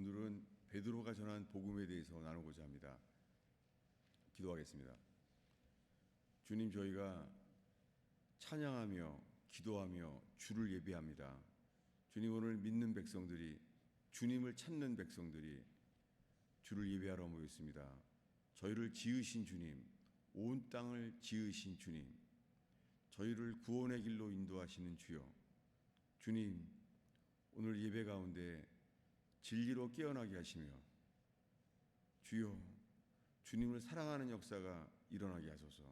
오늘은 베드로가 전한 복음에 대해서 나누고자 합니다. 기도하겠습니다. 주님, 저희가 찬양하며 기도하며 주를 예배합니다. 주님, 오늘 믿는 백성들이, 주님을 찾는 백성들이 주를 예배하러 모였습니다. 저희를 지으신 주님, 온 땅을 지으신 주님, 저희를 구원의 길로 인도하시는 주여, 주님, 오늘 예배 가운데 진리로 깨어나게 하시며 주여, 주님을 사랑하는 역사가 일어나게 하소서.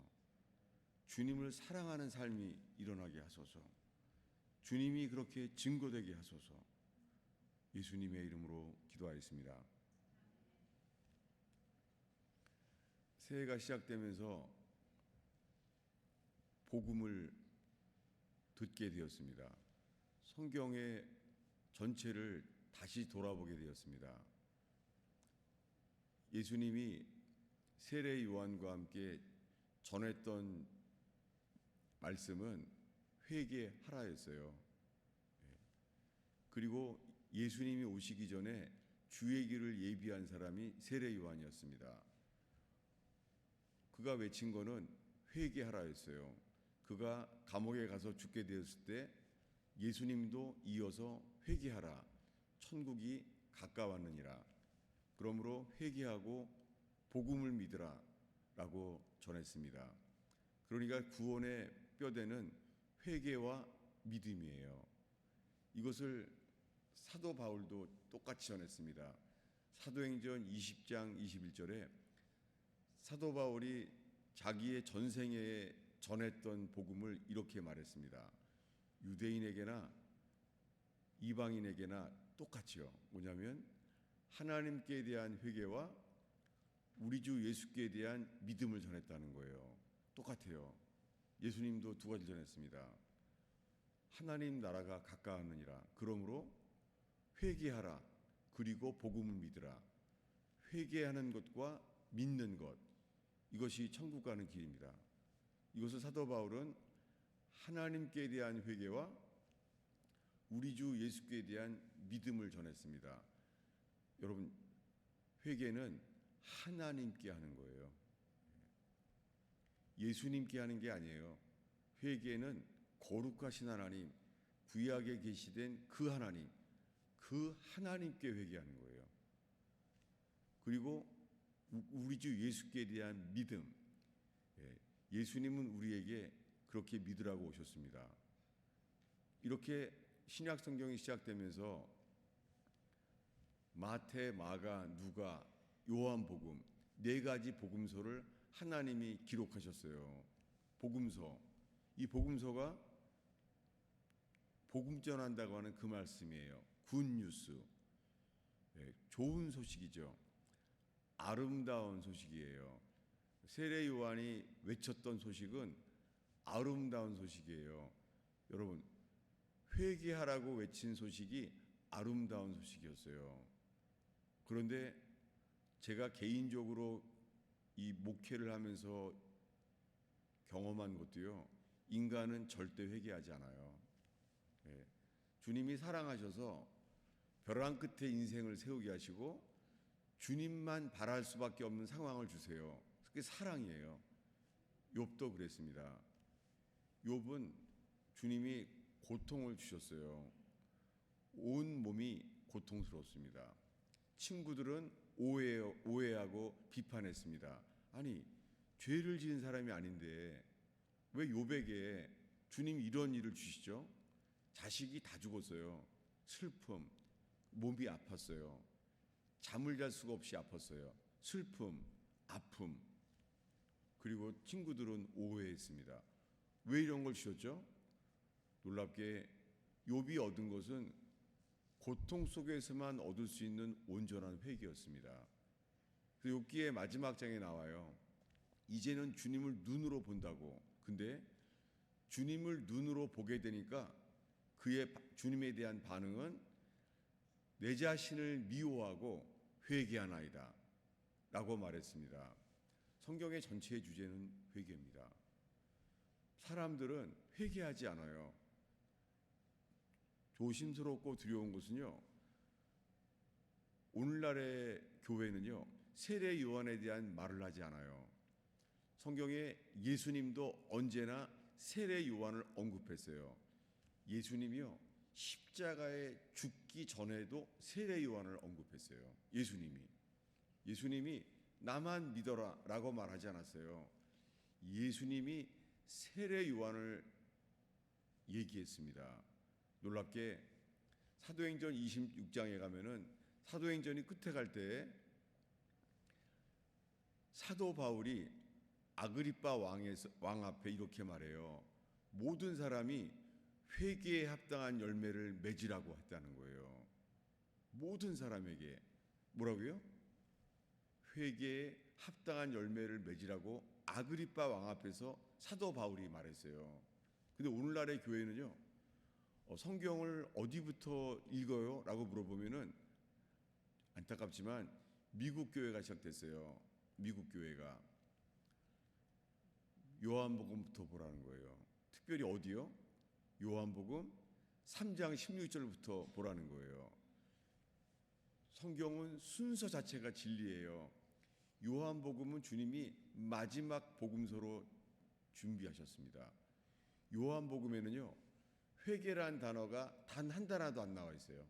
주님을 사랑하는 삶이 일어나게 하소서. 주님이 그렇게 증거되게 하소서. 예수님의 이름으로 기도하였습니다. 새해가 시작되면서 복음을 듣게 되었습니다. 성경의 전체를 다시 돌아보게 되었습니다. 예수님이 세례 요한과 함께 전했던 말씀은 회개하라였어요. 그리고 예수님이 오시기 전에 주의 길을 예비한 사람이 세례 요한이었습니다. 그가 외친 거는 회개하라였어요. 그가 감옥에 가서 죽게 되었을 때 예수님도 이어서 회개하라, 천국이 가까웠느니라, 그러므로 회개하고 복음을 믿으라 라고 전했습니다. 그러니까 구원의 뼈대는 회개와 믿음이에요. 이것을 사도 바울도 똑같이 전했습니다. 사도행전 20장 21절에 사도 바울이 자기의 전생에 전했던 복음을 이렇게 말했습니다. 유대인에게나 이방인에게나 똑같이요. 뭐냐면 하나님께 대한 회개와 우리 주 예수께 대한 믿음을 전했다는 거예요. 똑같아요. 예수님도 두 가지 전했습니다. 하나님 나라가 가까웠느니라. 그러므로 회개하라. 그리고 복음을 믿으라. 회개하는 것과 믿는 것, 이것이 천국 가는 길입니다. 이것을 사도 바울은 하나님께 대한 회개와 우리 주 예수께 대한 믿음을 전했습니다. 여러분, 회개는 하나님께 하는 거예요. 예수님께 하는 게 아니에요. 회개는 거룩하신 하나님, 구약에 계시된 그 하나님, 그 하나님께 회개하는 거예요. 그리고 우리 주 예수께 대한 믿음, 예수님은 우리에게 그렇게 믿으라고 오셨습니다. 이렇게 신약 성경이 시작되면서 마태, 마가, 누가, 요한복음 네 가지 복음서를 하나님이 기록하셨어요. 복음서, 이 복음서가 복음 전한다고 하는 그 말씀이에요. 굿뉴스, 좋은 소식이죠. 아름다운 소식이에요. 세례 요한이 외쳤던 소식은 아름다운 소식이에요. 여러분, 회개하라고 외친 소식이 아름다운 소식이었어요. 그런데 제가 개인적으로 이 목회를 하면서 경험한 것도요, 인간은 절대 회개하지 않아요. 주님이 사랑하셔서 벼랑 끝에 인생을 세우게 하시고 주님만 바랄 수밖에 없는 상황을 주세요. 그게 사랑이에요. 욥도 그랬습니다. 욥은 주님이 고통을 주셨어요. 온 몸이 고통스러웠습니다. 친구들은 오해하고 비판했습니다. 아니, 죄를 지은 사람이 아닌데 왜 욥에게 주님이 이런 일을 주시죠? 자식이 다 죽었어요. 슬픔, 몸이 아팠어요. 잠을 잘 수가 없이 아팠어요. 슬픔, 아픔. 그리고 친구들은 오해했습니다. 왜 이런 걸 주셨죠? 놀랍게 욥이 얻은 것은 고통 속에서만 얻을 수 있는 온전한 회개였습니다. 그래서 욥기의 마지막 장에 나와요. 이제는 주님을 눈으로 본다고. 근데 주님을 눈으로 보게 되니까 그의 주님에 대한 반응은 내 자신을 미워하고 회개하나이다 라고 말했습니다. 성경의 전체의 주제는 회개입니다. 사람들은 회개하지 않아요. 조심스럽고 두려운 것은요, 오늘날의 교회는요, 세례 요한에 대한 말을 하지 않아요. 성경에 예수님도 언제나 세례 요한을 언급했어요. 예수님이요, 십자가에 죽기 전에도 세례 요한을 언급했어요. 예수님이 나만 믿어라라고 말하지 않았어요. 예수님이 세례 요한을 얘기했습니다. 놀랍게 사도행전 26장에 가면은 사도행전이 끝에 갈 때 사도 바울이 아그리빠 왕 앞에 이렇게 말해요. 모든 사람이 회개에 합당한 열매를 맺으라고 했다는 거예요. 모든 사람에게 뭐라고요? 회개에 합당한 열매를 맺으라고 아그리빠 왕 앞에서 사도 바울이 말했어요. 근데 오늘날의 교회는요, 성경을 어디부터 읽어요? 라고 물어보면은 안타깝지만 미국 교회가 시작됐어요. 미국 교회가 요한복음부터 보라는 거예요. 특별히 어디요? 요한복음 3장 16절부터 보라는 거예요. 성경은 순서 자체가 진리예요. 요한복음은 주님이 마지막 복음서로 준비하셨습니다. 요한복음에는요, 회개란 단어가 단 한 단어도 안 나와 있어요.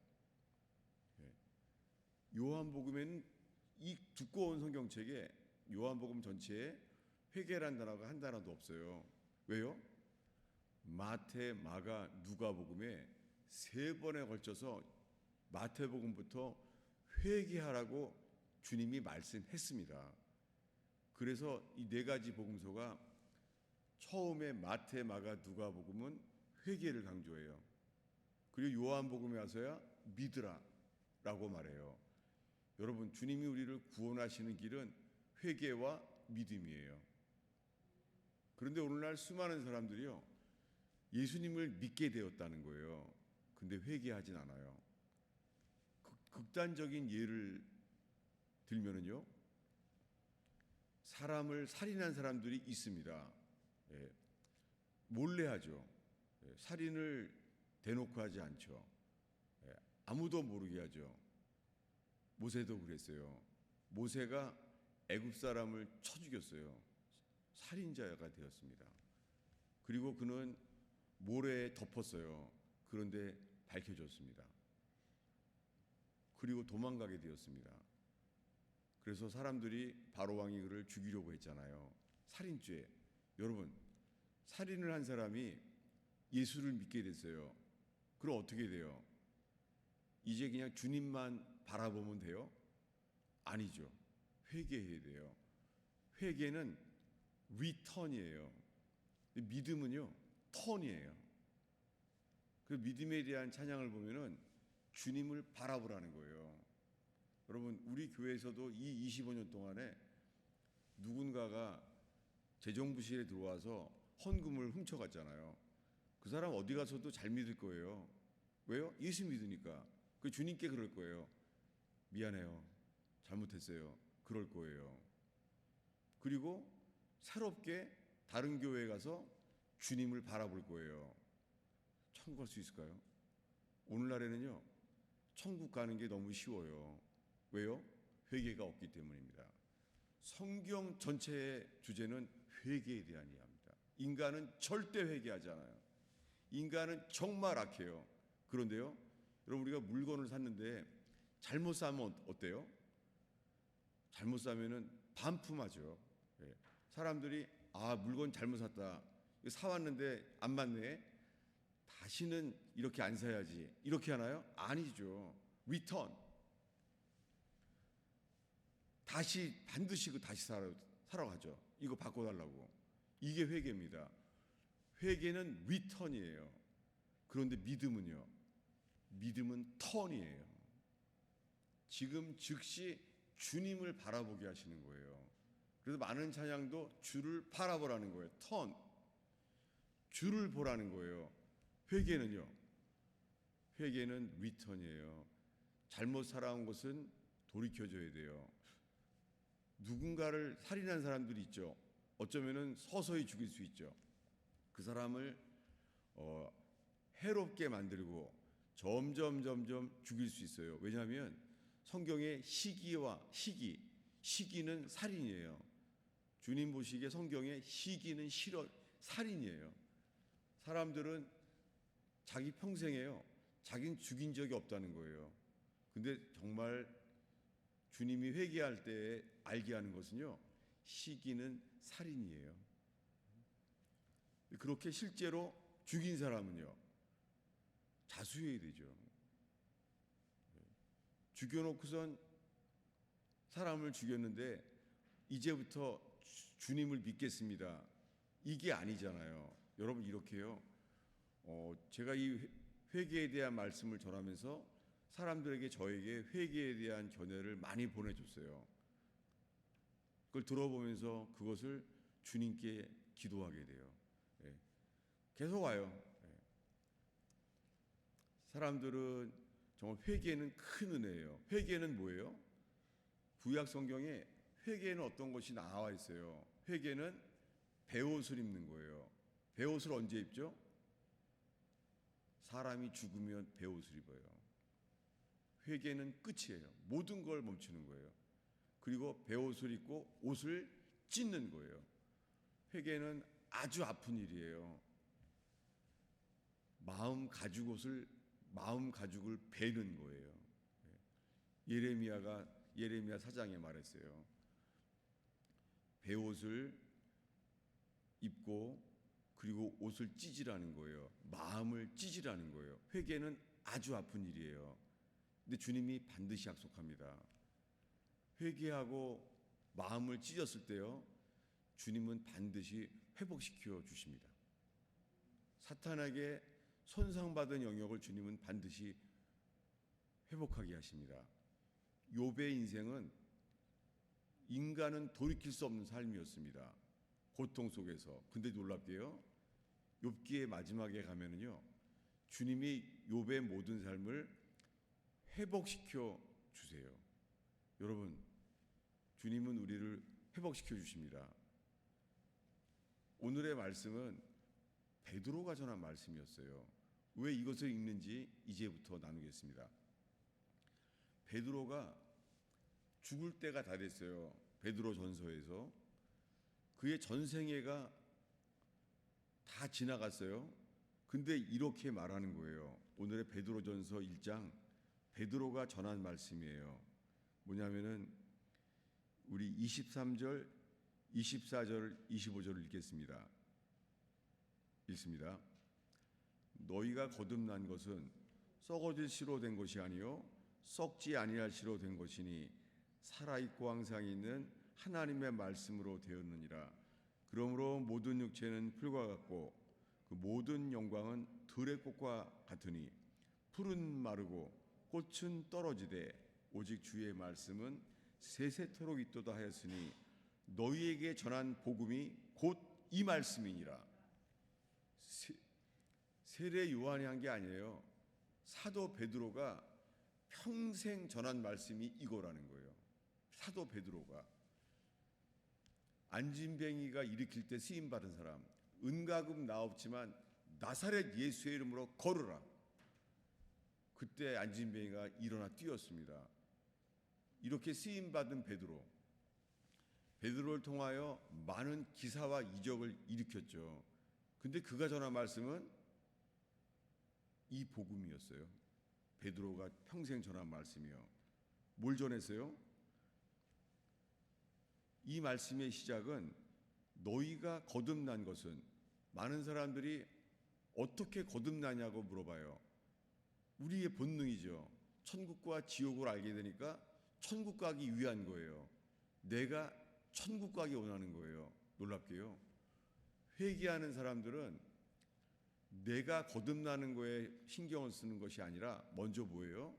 요한복음에는 이 두꺼운 성경책에 요한복음 전체에 회개란 단어가 한 단어도 없어요. 왜요? 마태, 마가, 누가복음에 3번에 걸쳐서 마태복음부터 회개하라고 주님이 말씀했습니다. 그래서 이 4가지 복음서가 처음에 마태, 마가, 누가복음은 회개를 강조해요. 그리고 요한복음에 와서야 믿으라라고 말해요. 여러분, 주님이 우리를 구원하시는 길은 회개와 믿음이에요. 그런데 오늘날 수많은 사람들이요, 예수님을 믿게 되었다는 거예요. 근데 회개하진 않아요. 극단적인 예를 들면은요, 사람을 살인한 사람들이 있습니다. 몰래 하죠. 살인을 대놓고 하지 않죠. 아무도 모르게 하죠. 모세도 그랬어요. 모세가 애굽 사람을 쳐 죽였어요. 살인자가 되었습니다. 그리고 그는 모래에 덮었어요. 그런데 밝혀졌습니다. 그리고 도망가게 되었습니다. 그래서 사람들이 바로 왕이 그를 죽이려고 했잖아요. 살인죄. 여러분, 살인을 한 사람이 예수를 믿게 됐어요. 그럼 어떻게 돼요? 이제 그냥 주님만 바라보면 돼요? 아니죠. 회개해야 돼요. 회개는 리턴이에요. 믿음은요, 턴이에요. 그 믿음에 대한 찬양을 보면은 주님을 바라보라는 거예요. 여러분, 우리 교회에서도 이 25년 동안에 누군가가 재정부실에 들어와서 헌금을 훔쳐갔잖아요. 그 사람 어디 가서도 잘 믿을 거예요. 왜요? 예수 믿으니까. 그 주님께 그럴 거예요. 미안해요. 잘못했어요. 그럴 거예요. 그리고 새롭게 다른 교회에 가서 주님을 바라볼 거예요. 천국 갈 수 있을까요? 오늘날에는요, 천국 가는 게 너무 쉬워요. 왜요? 회개가 없기 때문입니다. 성경 전체의 주제는 회개에 대한 이야기입니다. 인간은 절대 회개하지 않아요. 인간은 정말 악해요. 그런데요, 여러분, 우리가 물건을 샀는데 잘못 사면 어때요? 잘못 사면은 반품하죠. 사람들이 물건 잘못 샀다. 사왔는데 안 맞네. 다시는 이렇게 안 사야지. 이렇게 하나요? 아니죠. 리턴. 다시 반드시 다시 사러 가죠. 이거 바꿔달라고. 이게 회개입니다. 회개는 리턴이에요. 그런데 믿음은요, 믿음은 턴이에요. 지금 즉시 주님을 바라보게 하시는 거예요. 그래서 많은 찬양도 주를 바라보라는 거예요. 턴. 주를 보라는 거예요. 회개는요, 회개는 리턴이에요. 잘못 살아온 것은 돌이켜줘야 돼요. 누군가를 살인한 사람들이 있죠. 어쩌면은 서서히 죽일 수 있죠. 그 사람을 해롭게 만들고 점점 죽일 수 있어요. 왜냐하면 성경의 시기는 살인이에요. 주님 보시기에 성경의 시기는 살인이에요. 사람들은 자기 평생에요, 자기는 죽인 적이 없다는 거예요. 근데 정말 주님이 회개할 때 알게 하는 것은요, 시기는 살인이에요. 그렇게 실제로 죽인 사람은요, 자수해야 되죠. 죽여놓고선 사람을 죽였는데 이제부터 주님을 믿겠습니다, 이게 아니잖아요. 여러분, 이렇게요, 제가 이 회개에 대한 말씀을 전하면서 사람들에게 저에게 회개에 대한 견해를 많이 보내줬어요. 그걸 들어보면서 그것을 주님께 기도하게 돼요. 예. 계속 와요. 예. 사람들은 정말 회개는 큰 은혜예요. 회개는 뭐예요? 구약 성경에 회개는 어떤 것이 나와 있어요. 회개는 베옷을 입는 거예요. 베옷을 언제 입죠? 사람이 죽으면 베옷을 입어요. 회개는 끝이에요. 모든 걸 멈추는 거예요. 그리고 베옷을 입고 옷을 찢는 거예요. 회개는 아주 아픈 일이에요. 마음 가죽을 베는 거예요. 예레미야 4장에 말했어요. 베옷을 입고 그리고 옷을 찢으라는 거예요. 마음을 찢으라는 거예요. 회개는 아주 아픈 일이에요. 근데 주님이 반드시 약속합니다. 회개하고 마음을 찢었을 때요, 주님은 반드시 회복시켜 주십니다. 사탄에게 손상받은 영역을 주님은 반드시 회복하게 하십니다. 욥의 인생은 인간은 돌이킬 수 없는 삶이었습니다. 고통 속에서. 근데 놀랍게요, 욥기의 마지막에 가면은요, 주님이 욥의 모든 삶을 회복시켜 주세요. 여러분, 주님은 우리를 회복시켜 주십니다. 오늘의 말씀은 베드로가 전한 말씀이었어요. 왜 이것을 읽는지 이제부터 나누겠습니다. 베드로가 죽을 때가 다 됐어요. 베드로 전서에서 그의 전생애가 다 지나갔어요. 근데 이렇게 말하는 거예요. 오늘의 베드로 전서 1장 베드로가 전한 말씀이에요. 뭐냐면은 우리 23절, 24절, 25절을 읽겠습니다. 읽습니다. 너희가 거듭난 것은 썩어질 씨로 된 것이 아니요 썩지 아니할 씨로 된 것이니 살아있고 항상 있는 하나님의 말씀으로 되었느니라. 그러므로 모든 육체는 풀과 같고 그 모든 영광은 들의 꽃과 같으니 풀은 마르고 꽃은 떨어지되 오직 주의 말씀은 세세토록 있도다 하였으니 너희에게 전한 복음이 곧 이 말씀이니라. 세례 요한이 한 게 아니에요. 사도 베드로가 평생 전한 말씀이 이거라는 거예요. 사도 베드로가 안진뱅이가 일으킬 때 쓰임 받은 사람, 은가금 나 없지만 나사렛 예수의 이름으로 걸으라. 그때 안진뱅이가 일어나 뛰었습니다. 이렇게 쓰임 받은 베드로를 통하여 많은 기사와 이적을 일으켰죠. 근데 그가 전한 말씀은 이 복음이었어요. 베드로가 평생 전한 말씀이요. 뭘 전했어요? 이 말씀의 시작은 너희가 거듭난 것은, 많은 사람들이 어떻게 거듭나냐고 물어봐요. 우리의 본능이죠. 천국과 지옥을 알게 되니까 천국 가기 위한 거예요. 내가 천국 가기 원하는 거예요. 놀랍게요. 회개하는 사람들은 내가 거듭나는 거에 신경을 쓰는 것이 아니라 먼저 뭐예요?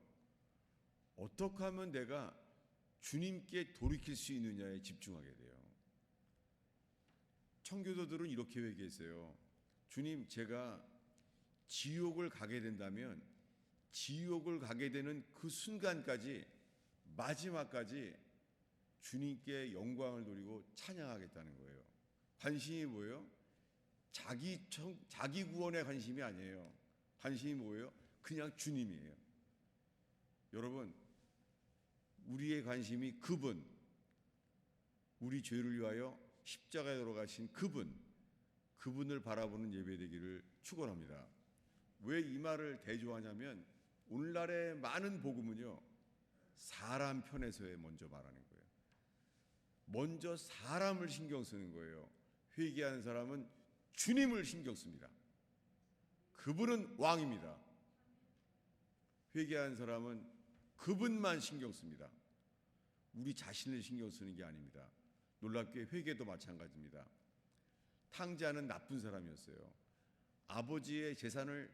어떻게 하면 내가 주님께 돌이킬 수 있느냐에 집중하게 돼요. 청교도들은 이렇게 회개했어요. 주님, 제가 지옥을 가게 된다면 지옥을 가게 되는 그 순간까지, 마지막까지 주님께 영광을 돌리고 찬양하겠다는 거예요. 관심이 뭐예요? 자기 구원에 관심이 아니에요. 관심이 뭐예요? 그냥 주님이에요. 여러분, 우리의 관심이 그분, 우리 죄를 위하여 십자가에 돌아가신 그분을 바라보는 예배 되기를 축원합니다. 왜 이 말을 대조하냐면 오늘날의 많은 복음은요, 사람 편에서의 먼저 말하는 거예요. 먼저 사람을 신경 쓰는 거예요. 회개하는 사람은 주님을 신경 씁니다. 그분은 왕입니다. 회개하는 사람은 그분만 신경 씁니다. 우리 자신을 신경 쓰는 게 아닙니다. 놀랍게 회개도 마찬가지입니다. 탕자는 나쁜 사람이었어요. 아버지의 재산을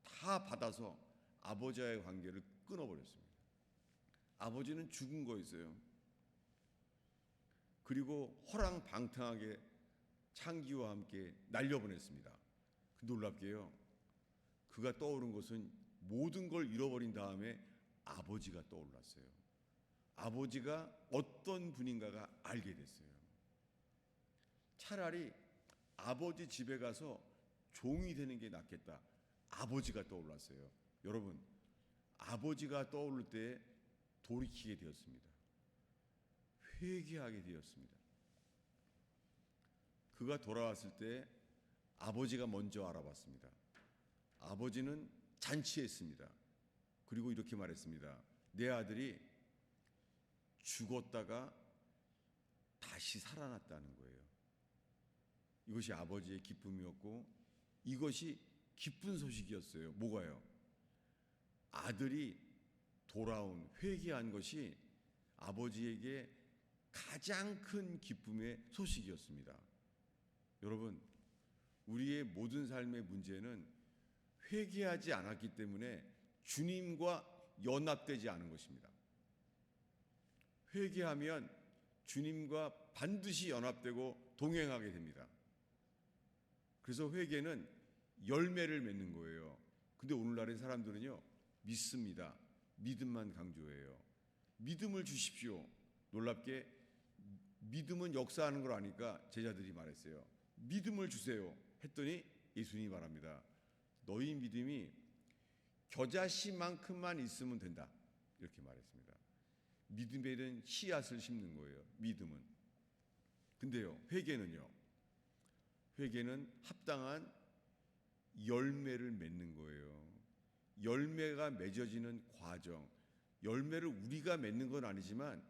다 받아서 아버지와의 관계를 끊어버렸습니다. 아버지는 죽은 거였어요. 그리고 호랑방탕하게 창기와 함께 날려보냈습니다. 놀랍게요, 그가 떠오른 것은 모든 걸 잃어버린 다음에 아버지가 떠올랐어요. 아버지가 어떤 분인가가 알게 됐어요. 차라리 아버지 집에 가서 종이 되는 게 낫겠다. 아버지가 떠올랐어요. 여러분, 아버지가 떠오를 때 돌이키게 되었습니다. 회개하게 되었습니다. 그가 돌아왔을 때 아버지가 먼저 알아봤습니다. 아버지는 잔치했습니다. 그리고 이렇게 말했습니다. 내 아들이 죽었다가 다시 살아났다는 거예요. 이것이 아버지의 기쁨이었고 이것이 기쁜 소식이었어요. 뭐가요? 아들이 돌아온, 회개한 것이 아버지에게 가장 큰 기쁨의 소식이었습니다. 여러분, 우리의 모든 삶의 문제는 회개하지 않았기 때문에 주님과 연합되지 않은 것입니다. 회개하면 주님과 반드시 연합되고 동행하게 됩니다. 그래서 회개는 열매를 맺는 거예요. 근데 오늘날의 사람들은요, 믿습니다. 믿음만 강조해요. 믿음을 주십시오. 놀랍게 믿음은 역사하는 걸 아니까 제자들이 말했어요. 믿음을 주세요. 했더니 예수님이 말합니다. 너희 믿음이 겨자씨만큼만 있으면 된다. 이렇게 말했습니다. 믿음에는 씨앗을 심는 거예요. 믿음은. 근데요, 회개는요. 회개는 합당한 열매를 맺는 거예요. 열매가 맺어지는 과정. 열매를 우리가 맺는 건 아니지만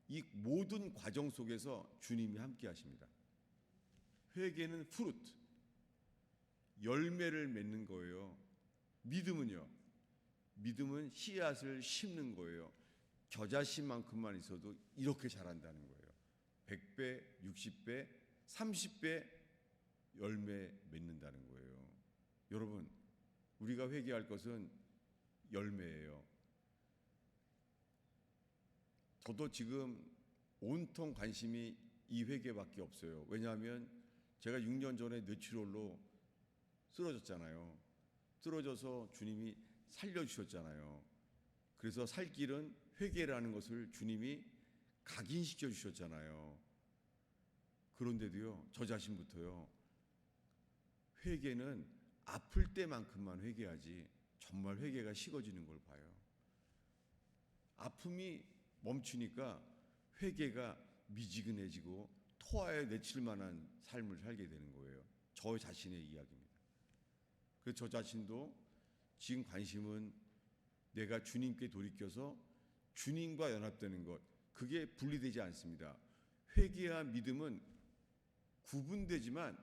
이 모든 과정 속에서 주님이 함께 하십니다. 회개는 프루트, 열매를 맺는 거예요. 믿음은요, 믿음은 씨앗을 심는 거예요. 겨자씨만큼만 있어도 이렇게 자란다는 거예요. 100배, 60배, 30배 열매 맺는다는 거예요. 여러분, 우리가 회개할 것은 열매예요. 저도 지금 온통 관심이 이 회개밖에 없어요. 왜냐하면 제가 6년 전에 뇌출혈로 쓰러졌잖아요. 쓰러져서 주님이 살려주셨잖아요. 그래서 살 길은 회개라는 것을 주님이 각인시켜 주셨잖아요. 그런데도요, 저 자신부터요, 회개는 아플 때만큼만 회개하지 정말 회개가 식어지는 걸 봐요. 아픔이 멈추니까 회개가 미지근해지고 토하에 내칠 만한 삶을 살게 되는 거예요. 저 자신의 이야기입니다. 그래서 저 자신도 지금 관심은 내가 주님께 돌이켜서 주님과 연합되는 것, 그게 분리되지 않습니다. 회개와 믿음은 구분되지만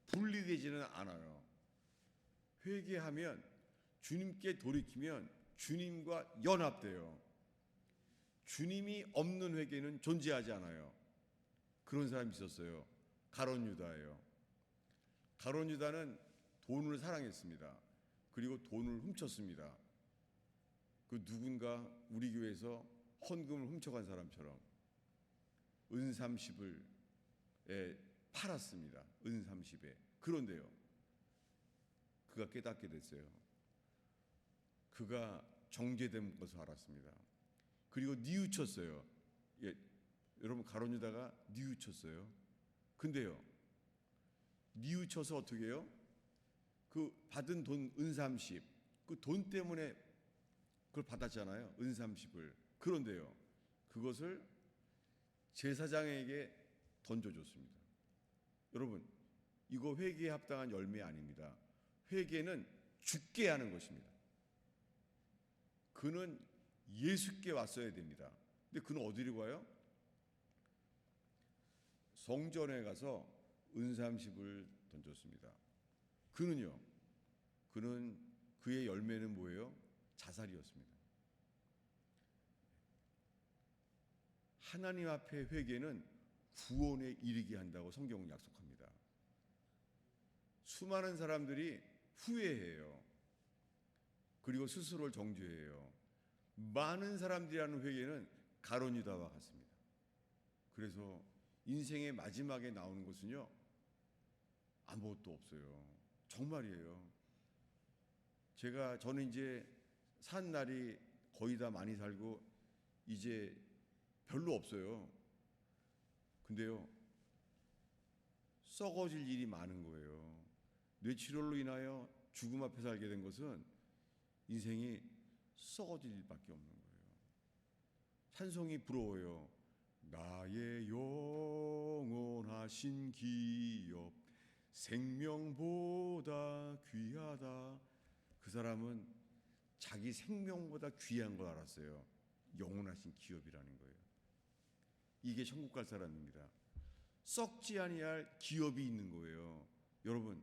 분리되지는 않아요. 회개하면, 주님께 돌이키면 주님과 연합돼요. 주님이 없는 회개는 존재하지 않아요. 그런 사람이 있었어요. 가룟 유다예요. 가룟 유다는 돈을 사랑했습니다. 그리고 돈을 훔쳤습니다. 그 누군가 우리 교회에서 헌금을 훔쳐간 사람처럼 은 30을 팔았습니다. 은 30에. 그런데요, 그가 깨닫게 됐어요. 그가 정죄된 것을 알았습니다. 그리고 뉘우쳤어요. 예, 여러분, 가룟 유다가 뉘우쳤어요. 근데요, 뉘우쳐서 어떻게 해요? 그 받은 돈 은 30, 그 돈 때문에 그걸 받았잖아요. 은 30을. 그런데요, 그것을 제사장에게 던져줬습니다. 여러분, 이거 회개에 합당한 열매 아닙니다. 회개는 죽게 하는 것입니다. 그는 예수께 왔어야 됩니다. 근데 그는 어디로 가요? 성전에 가서 은삼십을 던졌습니다. 그는 그의 열매는 뭐예요? 자살이었습니다. 하나님 앞에 회개는 구원에 이르게 한다고 성경은 약속합니다. 수많은 사람들이 후회해요. 그리고 스스로를 정죄해요. 많은 사람들이 하는 회개는 가룟 유다와 같습니다. 그래서 인생의 마지막에 나오는 것은요, 아무것도 없어요. 정말이에요. 저는 이제 산 날이 거의 다 많이 살고 이제 별로 없어요. 근데요, 썩어질 일이 많은 거예요. 뇌출혈로 인하여 죽음 앞에 살게 된 것은 인생이 썩어질 일밖에 없는 거예요. 찬송이 부러워요. 나의 영원하신 기업 생명보다 귀하다. 그 사람은 자기 생명보다 귀한 걸 알았어요. 영원하신 기업이라는 거예요. 이게 천국 갈 사람입니다. 썩지 아니할 기업이 있는 거예요. 여러분,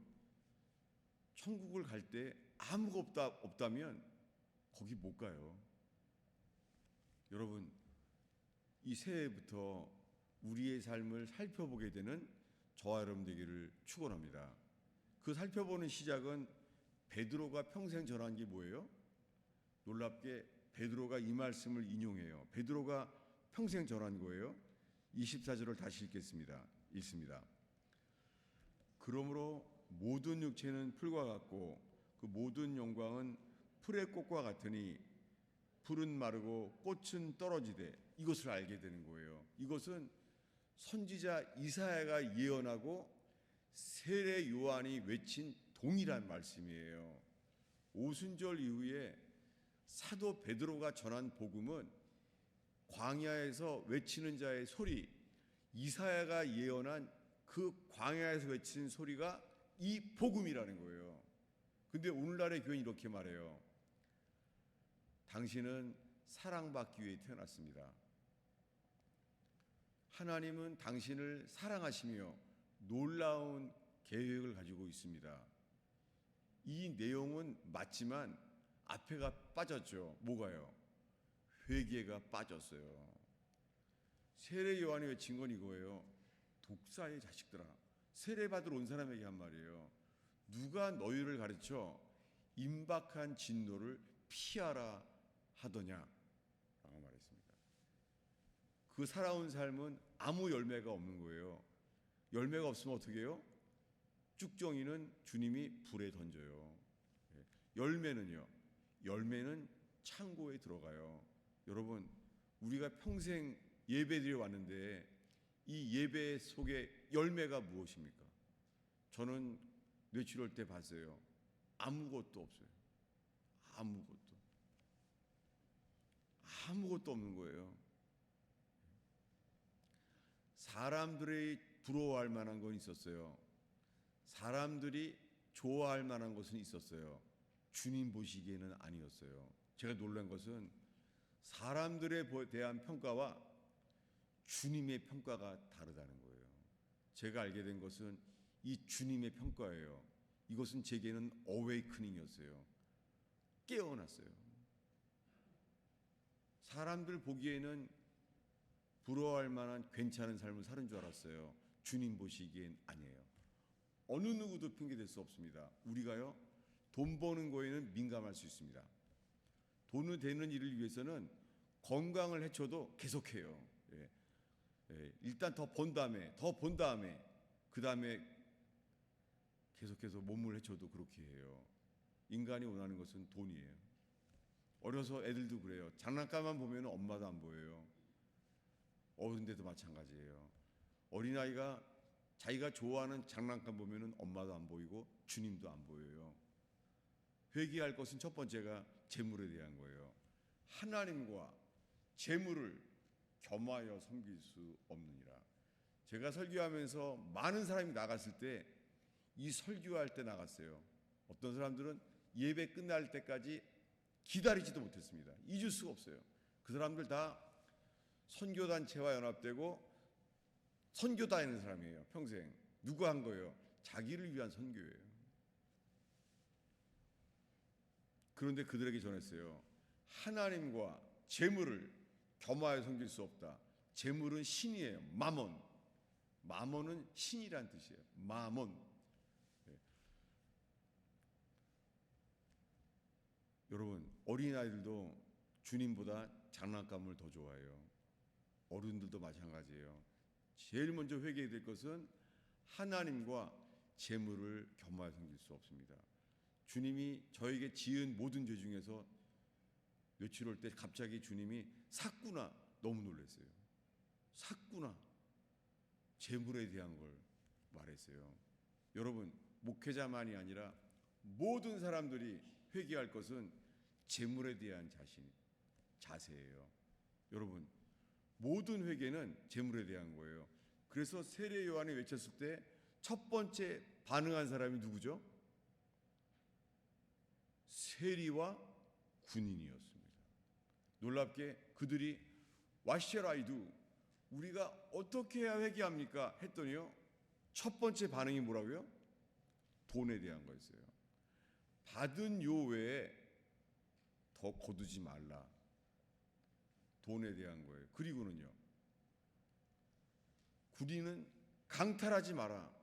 천국을 갈 때 아무것도 없다면 거기 못 가요. 여러분, 이 새해부터 우리의 삶을 살펴보게 되는 저와 여러분 되기를 축원합니다. 그 살펴보는 시작은 베드로가 평생 전한 게 뭐예요? 놀랍게 베드로가 이 말씀을 인용해요. 베드로가 평생 전한 거예요. 24절을 다시 읽습니다. 그러므로 모든 육체는 풀과 같고 그 모든 영광은 풀의 꽃과 같으니 풀은 마르고 꽃은 떨어지되 이것을 알게 되는 거예요. 이것은 선지자 이사야가 예언하고 세례 요한이 외친 동일한 말씀이에요. 오순절 이후에 사도 베드로가 전한 복음은 광야에서 외치는 자의 소리, 이사야가 예언한 그 광야에서 외치는 소리가 이 복음이라는 거예요. 근데 오늘날의 교회는 이렇게 말해요. 당신은 사랑받기 위해 태어났습니다. 하나님은 당신을 사랑하시며 놀라운 계획을 가지고 있습니다. 이 내용은 맞지만 앞에가 빠졌죠. 뭐가요? 회개가 빠졌어요. 세례 요한이 외친 건 이거예요. 독사의 자식들아, 세례받으러 온 사람에게 한 말이에요. 누가 너희를 가르쳐 임박한 진노를 피하라 하더냐 라고 말했습니다. 그 살아온 삶은 아무 열매가 없는 거예요. 열매가 없으면 어떻게 해요? 쭉정이는 주님이 불에 던져요. 열매는요? 열매는 창고에 들어가요. 여러분, 우리가 평생 예배드려 왔는데 이 예배 속에 열매가 무엇입니까? 저는 뇌출혈 때 봤어요. 아무것도 없어요. 아무것도 없는 거예요. 사람들이 부러워할 만한 건 있었어요. 사람들이 좋아할 만한 것은 있었어요. 주님 보시기에는 아니었어요. 제가 놀란 것은 사람들에 대한 평가와 주님의 평가가 다르다는 거예요. 제가 알게 된 것은 이 주님의 평가예요. 이것은 제게는 어웨이크닝이었어요. 깨어났어요. 사람들 보기에는 부러워할 만한 괜찮은 삶을 사는 줄 알았어요. 주님 보시기엔 아니에요. 어느 누구도 핑계댈 수 없습니다. 우리가요, 돈 버는 거에는 민감할 수 있습니다. 돈을 되는 일을 위해서는 건강을 해쳐도 계속해요. 일단 더 본 다음에 그 다음에 계속해서 몸을 해쳐도 그렇게 해요. 인간이 원하는 것은 돈이에요. 어려서 애들도 그래요. 장난감만 보면 엄마도 안 보여요. 어른들도 마찬가지예요. 어린아이가 자기가 좋아하는 장난감 보면 엄마도 안 보이고 주님도 안 보여요. 회개할 것은 첫 번째가 재물에 대한 거예요. 하나님과 재물을 겸하여 섬길 수 없느니라. 제가 설교하면서 많은 사람이 나갔을 때 이 설교할 때 나갔어요. 어떤 사람들은 예배 끝날 때까지 기다리지도 못했습니다. 잊을 수가 없어요. 그 사람들 다 선교단체와 연합되고 선교 다니는 사람이에요. 평생. 누가 한 거예요? 자기를 위한 선교예요. 그런데 그들에게 전했어요. 하나님과 재물을 겸하여 섬길 수 없다. 재물은 신이에요. 마몬. 마몬은 신이란 뜻이에요. 마몬. 여러분, 어린아이들도 주님보다 장난감을 더 좋아해요. 어른들도 마찬가지예요. 제일 먼저 회개해야 될 것은 하나님과 재물을 겸하여 섬길 수 없습니다. 주님이 저에게 지은 모든 죄 중에서 며칠 올 때 갑자기 주님이 샀구나 너무 놀랐어요. 샀구나. 재물에 대한 걸 말했어요. 여러분, 목회자만이 아니라 모든 사람들이 회개할 것은 재물에 대한 자세예요. 여러분, 모든 회개는 재물에 대한 거예요. 그래서 세례 요한이 외쳤을 때 첫 번째 반응한 사람이 누구죠? 세리와 군인이었습니다. 놀랍게 그들이 What shall I do? 우리가 어떻게 해야 회개합니까? 했더니요, 첫 번째 반응이 뭐라고요? 돈에 대한 거였어요. 받은 요 외에 더 거두지 말라. 돈에 대한 거예요. 그리고는요, 군인은 강탈하지 마라.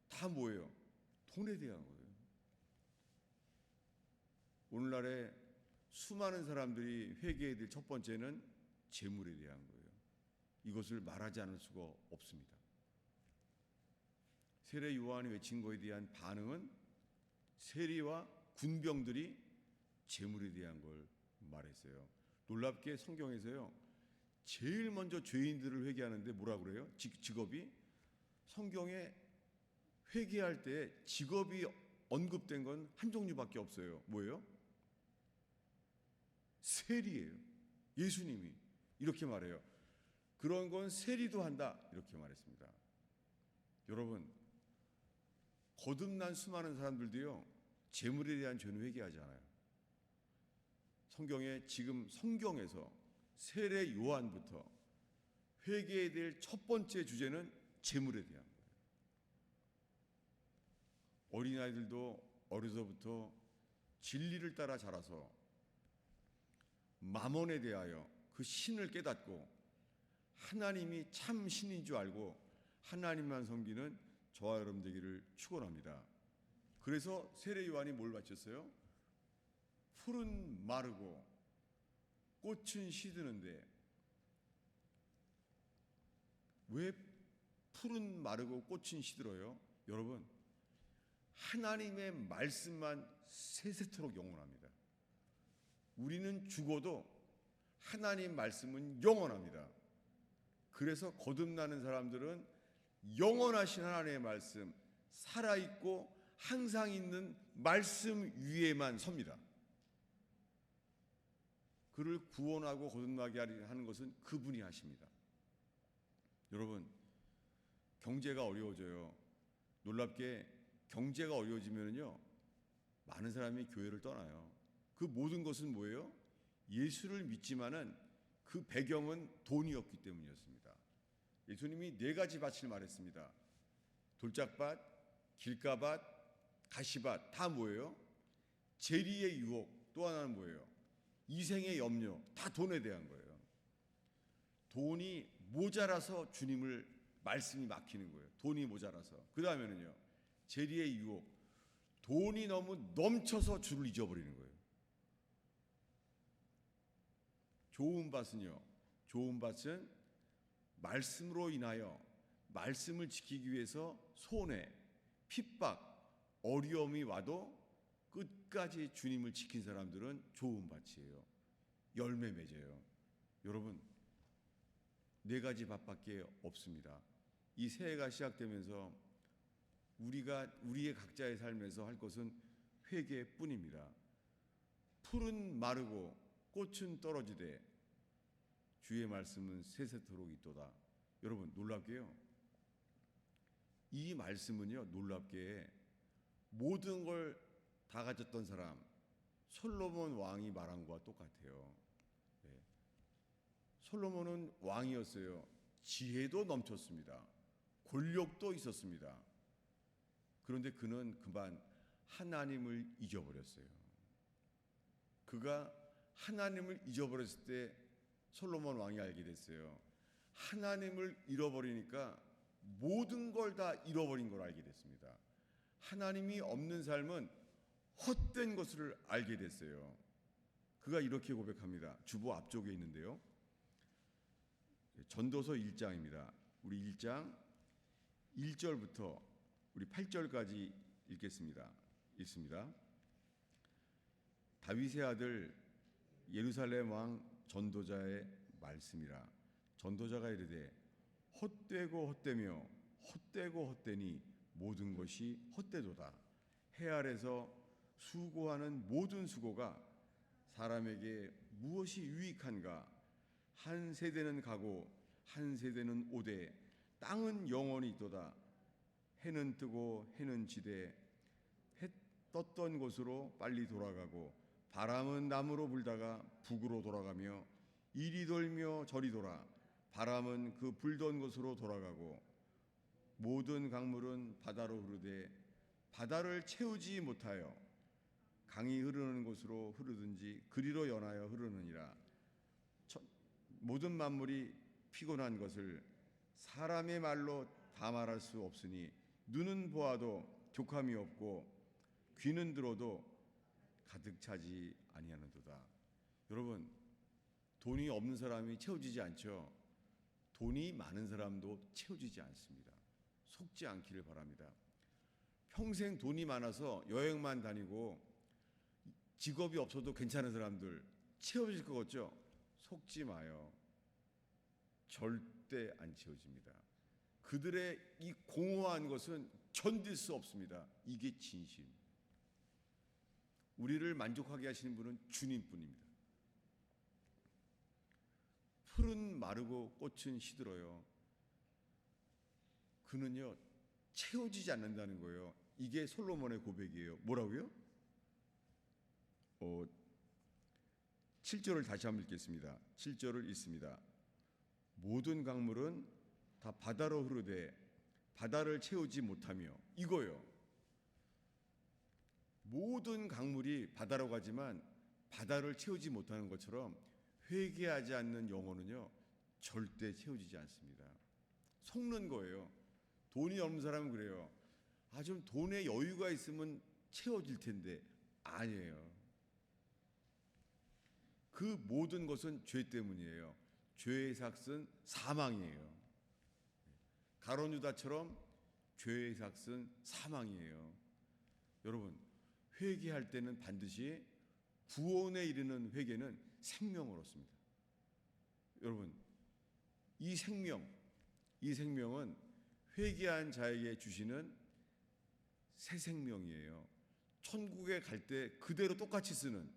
다 뭐예요? 돈에 대한 거예요. 오늘날에 수많은 사람들이 회개해야 될 첫 번째는 재물에 대한 거예요. 이것을 말하지 않을 수가 없습니다. 세례 요한이 외친 것에 대한 반응은 세리와 군병들이 재물에 대한 걸 말했어요. 놀랍게 성경에서요, 제일 먼저 죄인들을 회개하는데 뭐라 그래요? 직업이? 성경에 회개할 때 직업이 언급된 건 한 종류밖에 없어요. 뭐예요? 세리예요. 예수님이 이렇게 말해요. 그런 건 세리도 한다. 이렇게 말했습니다. 여러분, 거듭난 수많은 사람들도요, 재물에 대한 죄는 회개하지 않아요. 지금 성경에서 세례 요한부터 회개해야 될 첫 번째 주제는 재물에 대한 거예요. 어린아이들도 어려서부터 진리를 따라 자라서 마몬에 대하여 그 신을 깨닫고 하나님이 참 신인 줄 알고 하나님만 섬기는 저와 여러분 되기를 축원합니다. 그래서 세례 요한이 뭘 바쳤어요? 풀은 마르고 꽃은 시드는데, 왜 풀은 마르고 꽃은 시들어요? 여러분, 하나님의 말씀만 세세토록 영원합니다. 우리는 죽어도 하나님 말씀은 영원합니다. 그래서 거듭나는 사람들은 영원하신 하나님의 말씀, 살아있고 항상 있는 말씀 위에만 섭니다. 그를 구원하고 거듭나게 하는 것은 그분이 하십니다. 여러분, 경제가 어려워져요. 놀랍게 경제가 어려워지면요, 많은 사람이 교회를 떠나요. 그 모든 것은 뭐예요? 예수를 믿지만은 그 배경은 돈이었기 때문이었습니다. 예수님이 4가지 밭을 말했습니다. 돌짝밭, 길가밭, 가시밭. 다 뭐예요? 재리의 유혹. 또 하나는 뭐예요? 이생의 염려. 다 돈에 대한 거예요. 돈이 모자라서 주님을 말씀이 막히는 거예요. 돈이 모자라서. 그 다음에는요, 재리의 유혹. 돈이 너무 넘쳐서 주를 잊어버리는 거예요. 좋은 밭은요, 좋은 밭은 말씀으로 인하여 말씀을 지키기 위해서 손해, 핍박, 어려움이 와도 끝까지 주님을 지킨 사람들은 좋은 밭이에요. 열매 맺어요. 여러분, 4가지 밭밖에 없습니다. 이 새해가 시작되면서 우리의 각자의 삶에서 할 것은 회개뿐입니다. 풀은 마르고 꽃은 떨어지되 주의 말씀은 세세토록 있도다. 여러분 놀랍게요. 이 말씀은요 놀랍게 모든 걸 다 가졌던 사람 솔로몬 왕이 말한 것과 똑같아요. 네. 솔로몬은 왕이었어요. 지혜도 넘쳤습니다. 권력도 있었습니다. 그런데 그는 그만 하나님을 잊어버렸어요. 그가 하나님을 잊어버렸을 때 솔로몬 왕이 알게 됐어요. 하나님을 잃어버리니까 모든 걸 다 잃어버린 걸 알게 됐습니다. 하나님이 없는 삶은 헛된 것을 알게 됐어요. 그가 이렇게 고백합니다. 주보 앞쪽에 있는데요. 전도서 1장입니다. 우리 1장 1절부터 우리 8절까지 읽겠습니다. 읽습니다. 다윗의 아들 예루살렘 왕 전도자의 말씀이라. 전도자가 이르되 헛되고 헛되며 헛되고 헛되니 모든 것이 헛되도다. 해 아래서 수고하는 모든 수고가 사람에게 무엇이 유익한가? 한 세대는 가고 한 세대는 오되 땅은 영원히 있도다. 해는 뜨고 해는 지되 해 떴던 곳으로 빨리 돌아가고 바람은 남으로 불다가 북으로 돌아가며 이리 돌며 저리 돌아 바람은 그 불던 곳으로 돌아가고 모든 강물은 바다로 흐르되 바다를 채우지 못하여 강이 흐르는 곳으로 흐르든지 그리로 연하여 흐르느니라. 모든 만물이 피곤한 것을 사람의 말로 다 말할 수 없으니 눈은 보아도 족함이 없고 귀는 들어도 가득 차지 아니하는도다. 여러분, 돈이 없는 사람이 채워지지 않죠. 돈이 많은 사람도 채워지지 않습니다. 속지 않기를 바랍니다. 평생 돈이 많아서 여행만 다니고 직업이 없어도 괜찮은 사람들 채워질 것 같죠? 속지 마요. 절대 안 채워집니다. 그들의 이 공허한 것은 견딜 수 없습니다. 이게 진심. 우리를 만족하게 하시는 분은 주님뿐입니다. 풀은 마르고 꽃은 시들어요. 그는요 채워지지 않는다는 거예요. 이게 솔로몬의 고백이에요. 뭐라고요? 7절을 다시 한번 읽겠습니다. 7절을 읽습니다. 모든 강물은 다 바다로 흐르되 바다를 채우지 못하며. 이거요. 모든 강물이 바다로 가지만 바다를 채우지 못하는 것처럼 회개하지 않는 영혼은요 절대 채워지지 않습니다. 속는 거예요. 돈이 없는 사람은 그래요. 좀 돈에 여유가 있으면 채워질 텐데. 아니에요. 그 모든 것은 죄 때문이에요. 죄의 삭은 사망이에요. 가룟 유다처럼 죄의 삭은 사망이에요. 여러분, 회개할 때는 반드시 구원에 이르는 회개는 생명을 얻습니다. 여러분, 이 생명은 회개한 자에게 주시는 새 생명이에요. 천국에 갈 때 그대로 똑같이 쓰는,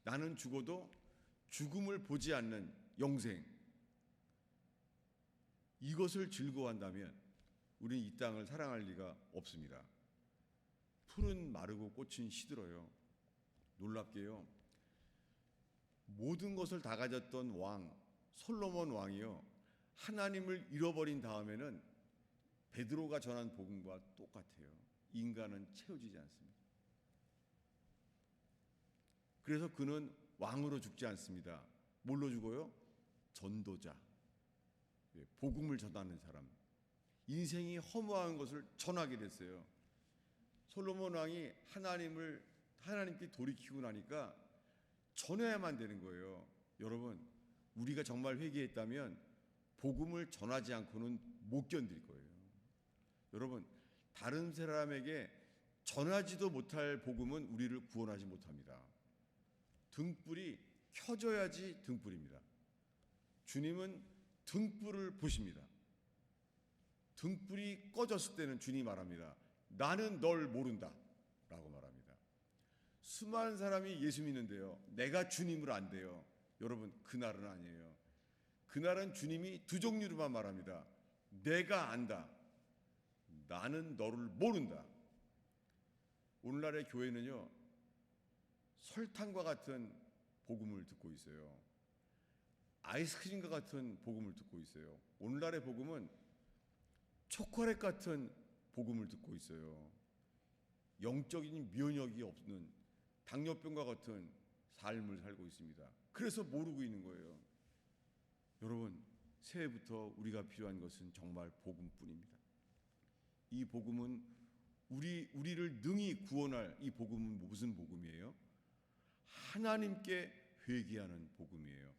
나는 죽어도 죽음을 보지 않는 영생. 이것을 즐거워한다면 우리는 이 땅을 사랑할 리가 없습니다. 풀은 마르고 꽃은 시들어요. 놀랍게요. 모든 것을 다 가졌던 왕 솔로몬 왕이요, 하나님을 잃어버린 다음에는 베드로가 전한 복음과 똑같아요. 인간은 채워지지 않습니다. 그래서 그는 왕으로 죽지 않습니다. 뭘로 죽어요? 전도자, 복음을 전하는 사람. 인생이 허무한 것을 전하게 됐어요. 솔로몬 왕이 하나님께 돌이키고 나니까 전해야만 되는 거예요. 여러분, 우리가 정말 회개했다면 복음을 전하지 않고는 못 견딜 거예요. 여러분, 다른 사람에게 전하지도 못할 복음은 우리를 구원하지 못합니다. 등불이 켜져야지 등불입니다. 주님은 등불을 보십니다. 등불이 꺼졌을 때는 주님이 말합니다. 나는 널 모른다 라고 말합니다. 수많은 사람이 예수 믿는데요, 내가 주님을 안 돼요. 여러분, 그날은 아니에요. 그날은 주님이 두 종류로만 말합니다. 내가 안다. 나는 너를 모른다. 오늘날의 교회는요, 설탕과 같은 복음을 듣고 있어요. 아이스크림과 같은 복음을 듣고 있어요. 오늘날의 복음은 초콜릿 같은 복음을 듣고 있어요. 영적인 면역이 없는 당뇨병과 같은 삶을 살고 있습니다. 그래서 모르고 있는 거예요. 여러분, 새해부터 우리가 필요한 것은 정말 복음뿐입니다. 이 복음은 우리를 능히 구원할 이 복음은 무슨 복음이에요? 하나님께 회개하는 복음이에요.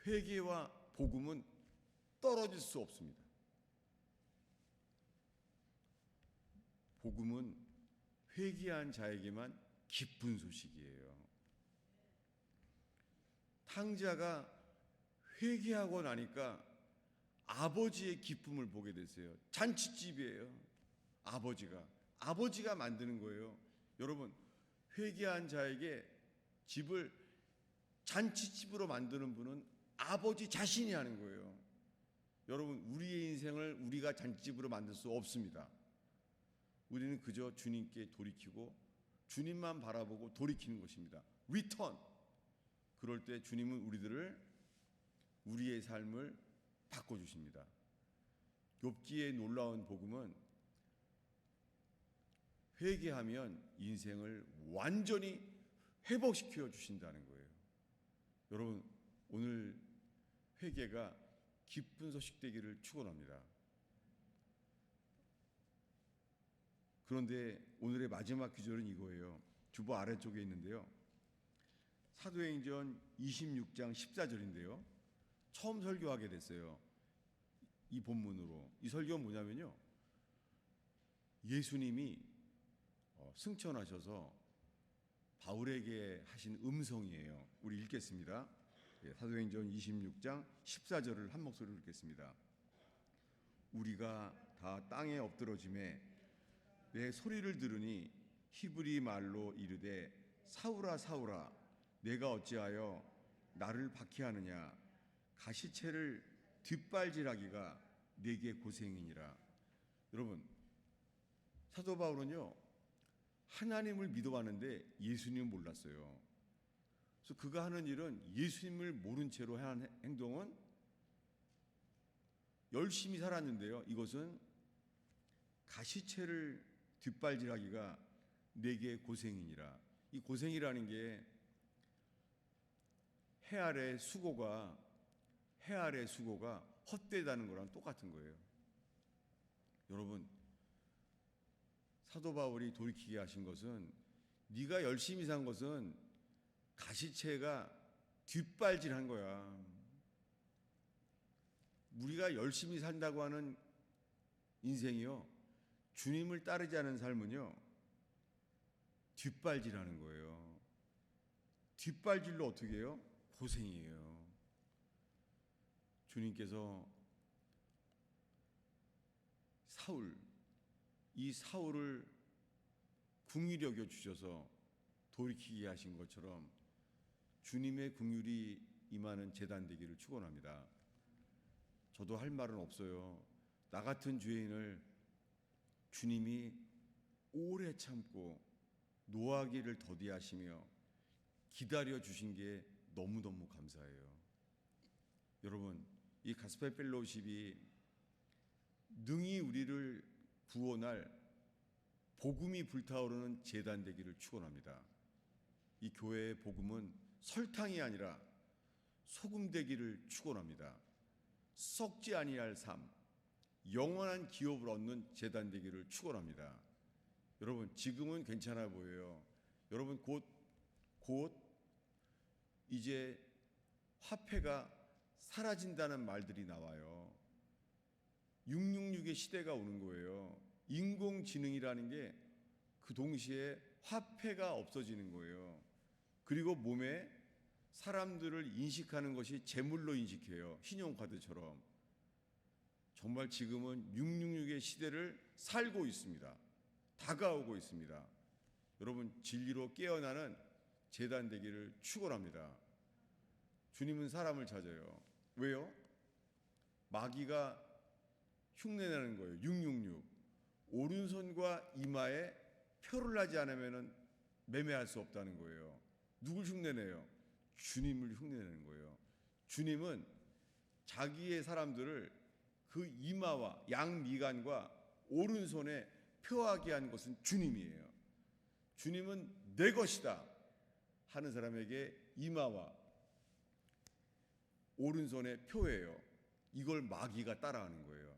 회개와 복음은 떨어질 수 없습니다. 복음은 회개한 자에게만 기쁜 소식이에요. 탕자가 회개하고 나니까 아버지의 기쁨을 보게 됐어요. 잔치집이에요. 아버지가 만드는 거예요. 여러분, 회개한 자에게 집을 잔치집으로 만드는 분은 아버지 자신이 하는 거예요. 여러분, 우리의 인생을 우리가 잔치집으로 만들 수 없습니다. 우리는 그저 주님께 돌이키고 주님만 바라보고 돌이키는 것입니다. 리턴. 그럴 때 주님은 우리의 삶을 바꿔주십니다. 욥기의 놀라운 복음은 회개하면 인생을 완전히 회복시켜 주신다는 거예요. 여러분, 오늘 회개가 기쁜 소식 되기를 축원합니다. 그런데 오늘의 마지막 기절은 이거예요. 주보 아래쪽에 있는데요. 사도행전 26장 14절인데요. 처음 설교하게 됐어요. 이 본문으로. 이 설교는 뭐냐면요, 예수님이 승천하셔서 바울에게 하신 음성이에요. 우리 읽겠습니다. 사도행전 26장 14절을 한 목소리로 읽겠습니다. 우리가 다 땅에 엎드러짐에 내 소리를 들으니 히브리 말로 이르되 사울아 사울아 내가 어찌하여 나를 박해하느냐, 가시채를 뒷발질하기가 내게 고생이니라. 여러분, 사도 바울은요, 하나님을 믿어왔는데 예수님을 몰랐어요. 그래서 그가 하는 일은, 예수님을 모른 채로 하는 행동은 열심히 살았는데요, 이것은 가시채를 뒷발질하기가 내게 고생이니라. 이 고생이라는 게 해 아래 수고가 헛되다는 거랑 똑같은 거예요. 여러분, 사도 바울이 돌이키게 하신 것은, 네가 열심히 산 것은 가시채가 뒷발질한 거야. 우리가 열심히 산다고 하는 인생이요, 주님을 따르지 않은 삶은요, 뒷발질하는 거예요. 뒷발질로 어떻게 해요? 고생이에요. 주님께서 이 사울을 긍휼히 여겨 주셔서 돌이키게 하신 것처럼 주님의 긍휼이 임하는 제단 되기를 축원합니다. 저도 할 말은 없어요. 나 같은 죄인을 주님이 오래 참고 노하기를 더디하시며 기다려 주신 게 너무너무 감사해요. 여러분, 이 가스펠 펠로우십이 능히 우리를 구원할 복음이 불타오르는 제단 되기를 축원합니다. 이 교회의 복음은 설탕이 아니라 소금 되기를 축원합니다. 썩지 아니할 삶, 영원한 기업을 얻는 제단 되기를 축원합니다. 여러분, 지금은 괜찮아 보여요. 여러분, 곧 이제 화폐가 사라진다는 말들이 나와요. 666의 시대가 오는 거예요. 인공지능이라는 게 그 동시에 화폐가 없어지는 거예요. 그리고 몸에 사람들을 인식하는 것이 재물로 인식해요. 신용카드처럼. 정말 지금은 666의 시대를 살고 있습니다. 다가오고 있습니다. 여러분, 진리로 깨어나는 제단 되기를 축원합니다. 주님은 사람을 찾아요. 왜요? 마귀가 흉내내는 거예요. 666. 오른손과 이마에 표를 하지 않으면 매매할 수 없다는 거예요. 누굴 흉내내요? 주님을 흉내내는 거예요. 주님은 자기의 사람들을 그 이마와 양미간과 오른손에 표하게 한 것은 주님이에요. 주님은 내 것이다 하는 사람에게 이마와 오른손에 표예요. 이걸 마귀가 따라하는 거예요.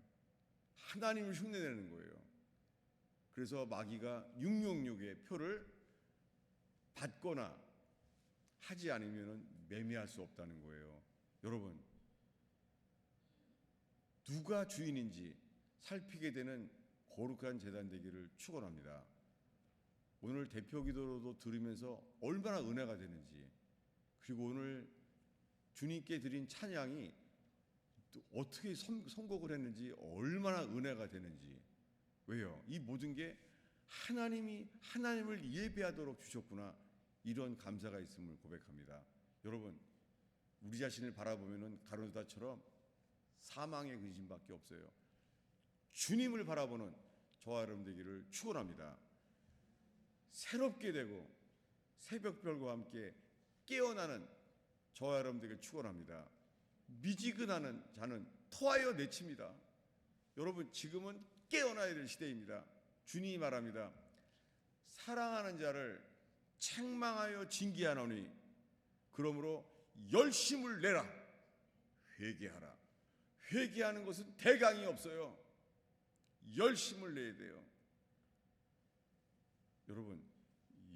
하나님을 흉내내는 거예요. 그래서 마귀가 666의 표를 받거나 하지 않으면 매매할 수 없다는 거예요. 여러분, 누가 주인인지 살피게 되는 거룩한 제단 되기를 축원합니다. 오늘 대표 기도로도 들으면서 얼마나 은혜가 되는지, 그리고 오늘 주님께 드린 찬양이 또 어떻게 선곡을 했는지 얼마나 은혜가 되는지. 왜요? 이 모든 게 하나님이 하나님을 예배하도록 주셨구나, 이런 감사가 있음을 고백합니다. 여러분, 우리 자신을 바라보면은 가룟유다처럼 사망의 근심밖에 없어요. 주님을 바라보는 저와 여러분 되기를 축원합니다. 새롭게 되고 새벽별과 함께 깨어나는 저와 여러분 되기를 축원합니다. 미지근하는 자는 토하여 내칩니다. 여러분, 지금은 깨어나야 될 시대입니다. 주님이 말합니다. 사랑하는 자를 책망하여 징계하노니 그러므로 열심을 내라. 회개하라. 회개하는 것은 대강이 없어요. 열심을 내야 돼요. 여러분,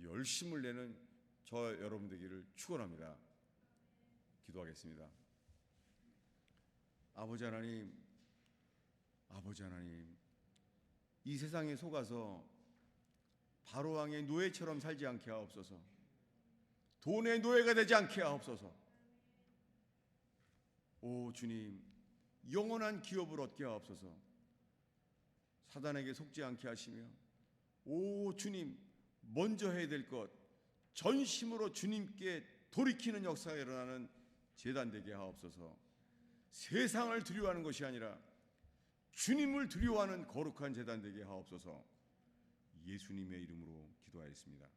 열심을 내는 저 여러분 되기를 축원합니다. 기도하겠습니다. 아버지 하나님, 이 세상에 속아서 바로왕의 노예처럼 살지 않게 하옵소서. 돈의 노예가 되지 않게 하옵소서. 오 주님, 영원한 기업을 얻게 하옵소서. 사단에게 속지 않게 하시며, 오 주님, 먼저 해야 될 것 전심으로 주님께 돌이키는 역사가 일어나는 제단 되게 하옵소서. 세상을 두려워하는 것이 아니라 주님을 두려워하는 거룩한 제단 되게 하옵소서. 예수님의 이름으로 기도하였습니다.